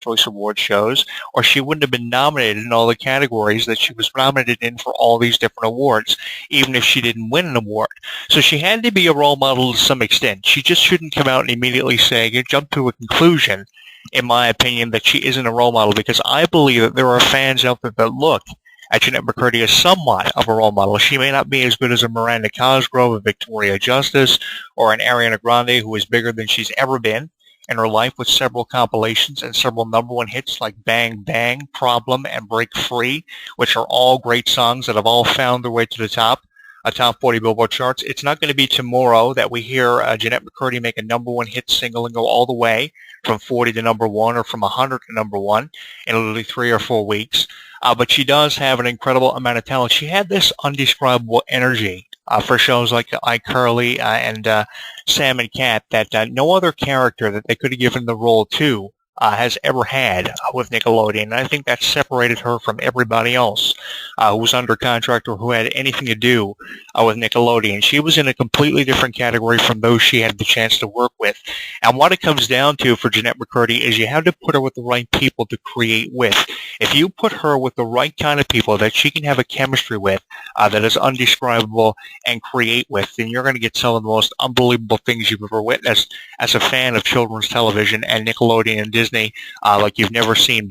Choice Award shows, or she wouldn't have been nominated in all the categories that she was nominated in for all these different awards, even if she didn't win an award. So she had to be a role model to some extent. She just shouldn't come out and immediately say, jump to a conclusion, in my opinion, that she isn't a role model, because I believe that there are fans out there that look at Jennette McCurdy as somewhat of a role model. She may not be as good as a Miranda Cosgrove, a Victoria Justice, or an Ariana Grande, who is bigger than she's ever been in her life, with several compilations and several number one hits like Bang Bang, Problem, and Break Free, which are all great songs that have all found their way to the top top 40 Billboard charts. It's not going to be tomorrow that we hear Jennette McCurdy make a number one hit single and go all the way from 40 to number one, or from 100 to number one in literally 3 or 4 weeks. But she does have an incredible amount of talent. She had this undescribable energy for shows like iCarly and Sam and Cat that no other character that they could have given the role to has ever had with Nickelodeon. And I think that separated her from everybody else who was under contract or who had anything to do with Nickelodeon. She was in a completely different category from those she had the chance to work with. And what it comes down to for Jennette McCurdy is you have to put her with the right people to create with. If you put her with the right kind of people that she can have a chemistry with that is undescribable and create with, then you're going to get some of the most unbelievable things you've ever witnessed as a fan of children's television and Nickelodeon and Disney, like you've never seen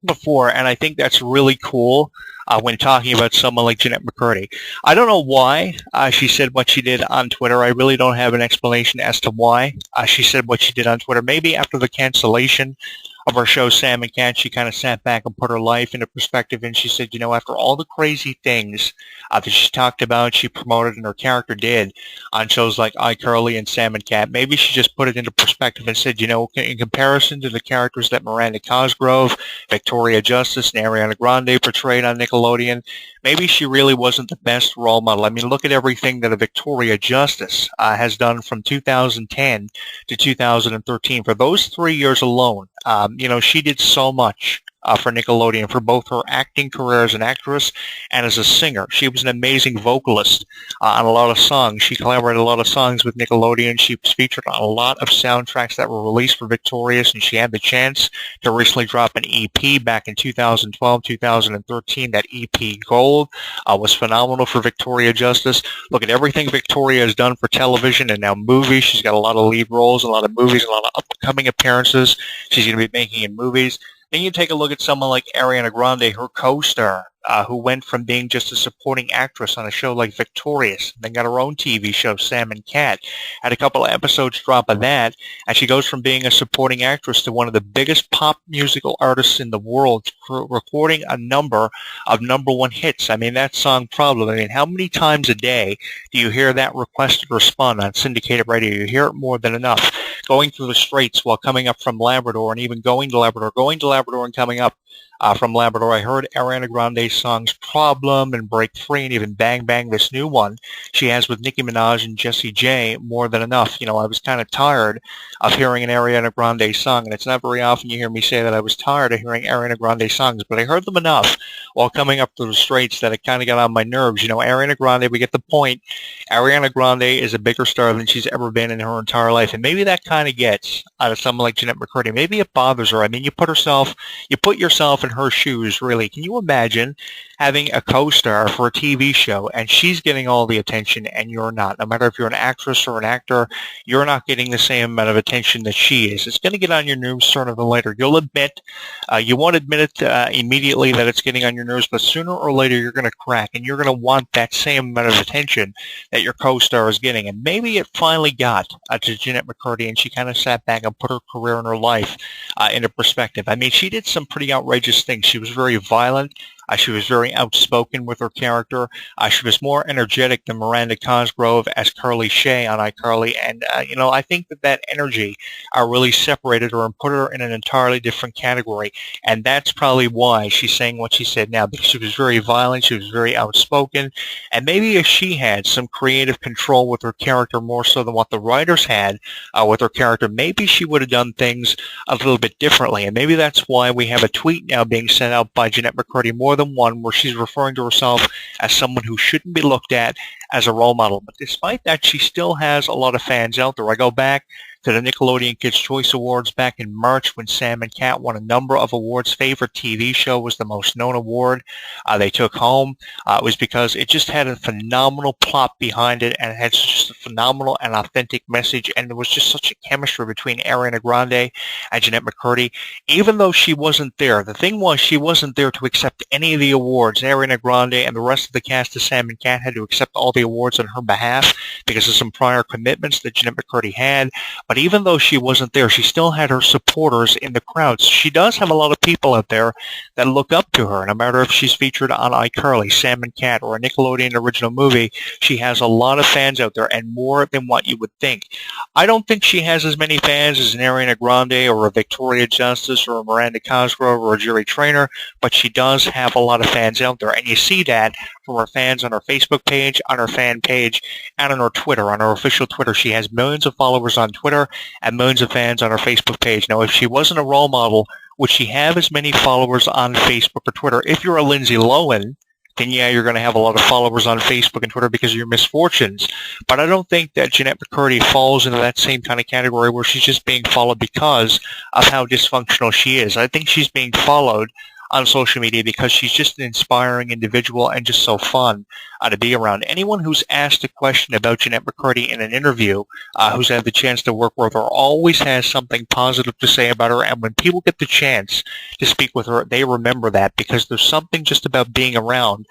before. And I think that's really cool when talking about someone like Jennette McCurdy. I don't know why she said what she did on Twitter. I really don't have an explanation as to why she said what she did on Twitter. Maybe after the cancellation of our show Sam and Cat, she kind of sat back and put her life into perspective, and she said, after all the crazy things that she talked about, she promoted, and her character did on shows like iCarly and Sam and Cat, maybe she just put it into perspective and said, in comparison to the characters that Miranda Cosgrove, Victoria Justice, and Ariana Grande portrayed on Nickelodeon, maybe she really wasn't the best role model. I mean, look at everything that a Victoria Justice has done from 2010 to 2013. For those 3 years alone, she did so much for Nickelodeon, for both her acting career as an actress and as a singer. She was an amazing vocalist on a lot of songs. She collaborated a lot of songs with Nickelodeon. She was featured on a lot of soundtracks that were released for Victorious, and she had the chance to recently drop an EP back in 2012, 2013. That EP Gold was phenomenal for Victoria Justice. Look at everything Victoria has done for television and now movies. She's got a lot of lead roles, a lot of movies, a lot of upcoming appearances she's going to be making in movies. Then you take a look at someone like Ariana Grande, her co-star, who went from being just a supporting actress on a show like Victorious, then got her own TV show, Sam and Cat, had a couple of episodes drop of that, and she goes from being a supporting actress to one of the biggest pop musical artists in the world, recording a number of number one hits. I mean, that song Problem, I mean, how many times a day do you hear that requested response on syndicated radio? You hear it more than enough. Going through the Straits while coming up from Labrador, and even going to Labrador and coming up from Labrador. I heard Ariana Grande's songs Problem and Break Free, and even Bang Bang, this new one she has with Nicki Minaj and Jessie J, more than enough. I was kind of tired of hearing an Ariana Grande song, and it's not very often you hear me say that I was tired of hearing Ariana Grande songs, but I heard them enough while coming up to the Straits that it kind of got on my nerves. Ariana Grande, we get the point. Ariana Grande is a bigger star than she's ever been in her entire life, and maybe that kind of gets out of someone like Jennette McCurdy. Maybe it bothers her. I mean, you put yourself in her shoes, really. Can you imagine having a co-star for a TV show and she's getting all the attention and you're not? No matter if you're an actress or an actor, you're not getting the same amount of attention that she is. It's going to get on your nerves sooner than later. You'll admit, you won't admit it immediately that it's getting on your nerves, but sooner or later you're going to crack and you're going to want that same amount of attention that your co-star is getting. And maybe it finally got to Jennette McCurdy, and she kind of sat back and put her career and her life into perspective. I mean, she did some pretty outrageous things. She was very violent. She was very outspoken with her character. She was more energetic than Miranda Cosgrove as Curly Shay on iCarly. And, I think that energy really separated her and put her in an entirely different category. And that's probably why she's saying what she said now, because she was very violent. She was very outspoken. And maybe if she had some creative control with her character more so than what the writers had with her character, maybe she would have done things a little bit differently. And maybe that's why we have a tweet now being sent out by Jennette McCurdy, more than one, where she's referring to herself as someone who shouldn't be looked at as a role model. But despite that, she still has a lot of fans out there. I go back to the Nickelodeon Kids' Choice Awards back in March when Sam and Cat won a number of awards. Favorite TV show was the most known award they took home. It was because it just had a phenomenal plot behind it, and it had just a phenomenal and authentic message, and there was just such a chemistry between Ariana Grande and Jennette McCurdy. Even though she wasn't there, the thing was she wasn't there to accept any of the awards. Ariana Grande and the rest of the cast of Sam and Cat had to accept all the awards on her behalf because of some prior commitments that Jennette McCurdy had. But even though she wasn't there, she still had her supporters in the crowd. So she does have a lot of people out there that look up to her. No matter if she's featured on iCarly, Sam and Cat, or a Nickelodeon original movie, she has a lot of fans out there, and more than what you would think. I don't think she has as many fans as an Ariana Grande or a Victoria Justice or a Miranda Cosgrove or a Jerry Trainer, but she does have a lot of fans out there, and you see that from her fans on her Facebook page, on her fan page, and on her Twitter, on her official Twitter. She has millions of followers on Twitter and millions of fans on her Facebook page. Now, if she wasn't a role model, would she have as many followers on Facebook or Twitter? If you're a Lindsay Lohan, then yeah, you're going to have a lot of followers on Facebook and Twitter because of your misfortunes. But I don't think that Jennette McCurdy falls into that same kind of category where she's just being followed because of how dysfunctional she is. I think she's being followed on social media because she's just an inspiring individual and just so fun to be around. Anyone who's asked a question about Jennette McCurdy in an interview, who's had the chance to work with her, always has something positive to say about her. And when people get the chance to speak with her, they remember that because there's something just about being around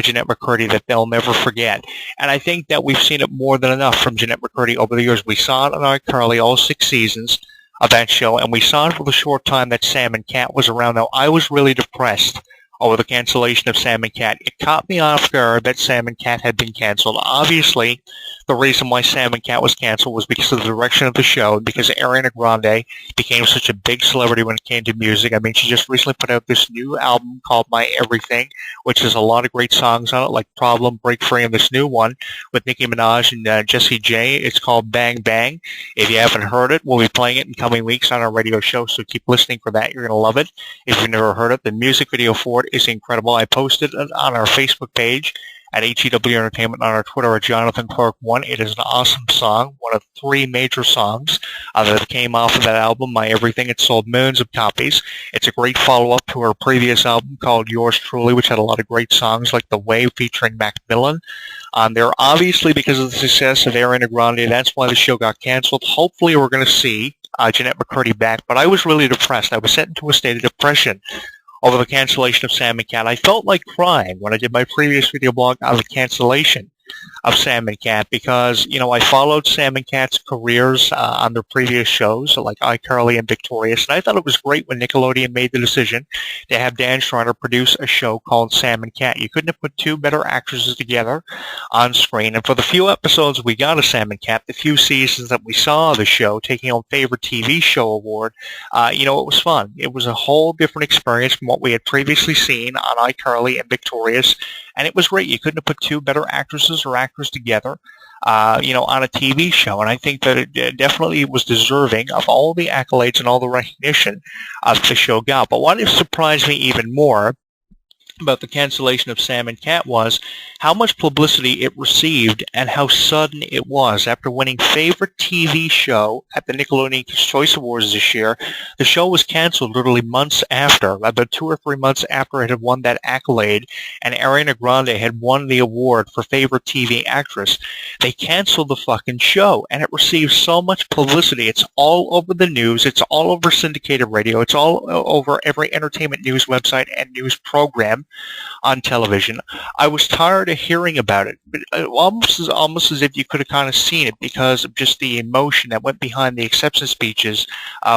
Jennette McCurdy that they'll never forget. And I think that we've seen it more than enough from Jennette McCurdy over the years. We saw it on iCarly, all 6 seasons of that show, and we saw it for the short time that Sam and Cat was around. Now, I was really depressed over the cancellation of Sam and Cat. It caught me off guard that Sam and Cat had been canceled. Obviously, the reason why Sam and Cat was canceled was because of the direction of the show, because Ariana Grande became such a big celebrity when it came to music. I mean, she just recently put out this new album called My Everything, which has a lot of great songs on it, like Problem, Break Free, and this new one with Nicki Minaj and Jessie J. It's called Bang Bang. If you haven't heard it, we'll be playing it in coming weeks on our radio show, so keep listening for that. You're going to love it. If you've never heard it, the music video for it is incredible. I posted it on our Facebook page at HEW Entertainment, on our Twitter at Jonathan Clarke 1. It is an awesome song, one of 3 major songs that came off of that album, My Everything. It sold millions of copies. It's a great follow-up to her previous album called Yours Truly, which had a lot of great songs like The Way featuring Macmillan on there. Obviously, because of the success of Ariana Grande, that's why the show got canceled. Hopefully, we're going to see Jennette McCurdy back, but I was really depressed. I was set into a state of depression over the cancellation of Sam and Cat. I felt like crying when I did my previous video blog on the cancellation of Sam and Cat because, you know, I followed Sam and Cat's careers on their previous shows, like iCarly and Victorious, and I thought it was great when Nickelodeon made the decision to have Dan Schreiner produce a show called Sam and Cat. You couldn't have put 2 better actresses together on screen, and for the few episodes we got of Sam and Cat, the few seasons that we saw the show taking home Favorite TV Show Award, you know, it was fun. It was a whole different experience from what we had previously seen on iCarly and Victorious, and it was great. You couldn't have put 2 better actresses or actors together, you know, on a TV show. And I think that it definitely was deserving of all the accolades and all the recognition the show got. But what surprised me even more about the cancellation of Sam and Cat was how much publicity it received and how sudden it was. After winning Favorite TV Show at the Nickelodeon Kids' Choice Awards this year, the show was canceled literally months after, about 2 or 3 months after it had won that accolade, and Ariana Grande had won the award for Favorite TV Actress. They canceled the fucking show, and it received so much publicity. It's all over the news. It's all over syndicated radio. It's all over every entertainment news website and news program on television. I was tired of hearing about it, but almost as if you could have kind of seen it because of just the emotion that went behind the acceptance speeches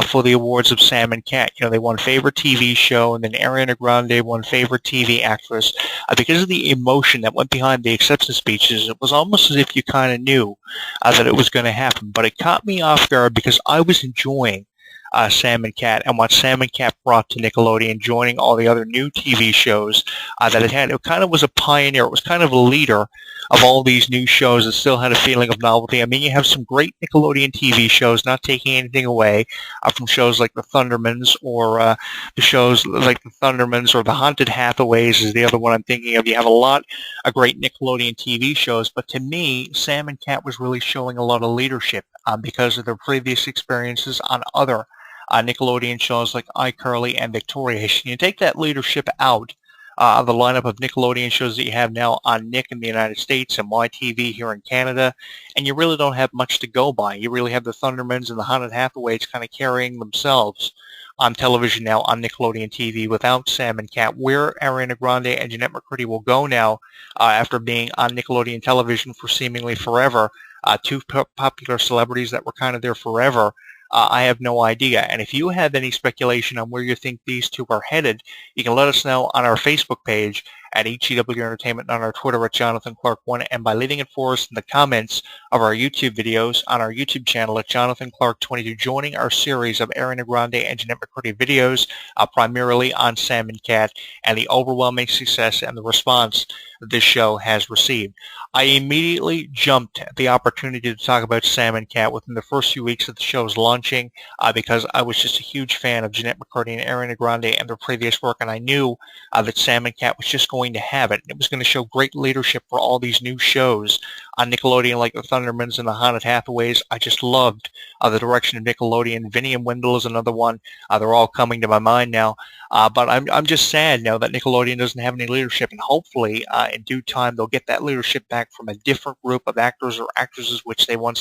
for the awards of Sam and Cat. You know, they won Favorite TV Show, and then Ariana Grande won Favorite TV Actress. Because of the emotion that went behind the acceptance speeches, it was almost as if you kind of knew that it was going to happen. But it caught me off guard because I was enjoying Sam and Cat and what Sam and Cat brought to Nickelodeon, joining all the other new TV shows that it had. It kind of was a pioneer. It was kind of a leader of all these new shows that still had a feeling of novelty. I mean, you have some great Nickelodeon TV shows, not taking anything away from shows like The Thundermans or the shows like The Thundermans or The Haunted Hathaways is the other one I'm thinking of. You have a lot of great Nickelodeon TV shows, but to me, Sam and Cat was really showing a lot of leadership because of their previous experiences on other Nickelodeon shows like iCarly and Victorious. You take that leadership out of the lineup of Nickelodeon shows that you have now on Nick in the United States and YTV here in Canada, and you really don't have much to go by. You really have the Thundermans and the Haunted Hathaways kind of carrying themselves on television now on Nickelodeon TV without Sam and Cat. Where Ariana Grande and Jennette McCurdy will go now after being on Nickelodeon television for seemingly forever, two popular celebrities that were kind of there forever, I have no idea. And if you have any speculation on where you think these two are headed, you can let us know on our Facebook page at HEW Entertainment, and on our Twitter at Jonathan Clarke1, and by leaving it for us in the comments of our YouTube videos on our YouTube channel at Jonathan Clarke22, joining our series of Ariana Grande and Jennette McCurdy videos, primarily on Sam and Cat, and the overwhelming success and the response that this show has received. I immediately jumped at the opportunity to talk about Sam and Cat within the first few weeks of the show's launching because I was just a huge fan of Jennette McCurdy and Ariana Grande and their previous work, and I knew that Sam and Cat was just going to have it. It was going to show great leadership for all these new shows on Nickelodeon like the Thundermans and the Haunted Hathaways. I just loved the direction of Nickelodeon. Vinny and Wendell is another one. They're all coming to my mind now. But I'm just sad now that Nickelodeon doesn't have any leadership, and hopefully in due time they'll get that leadership back from a different group of actors or actresses which they once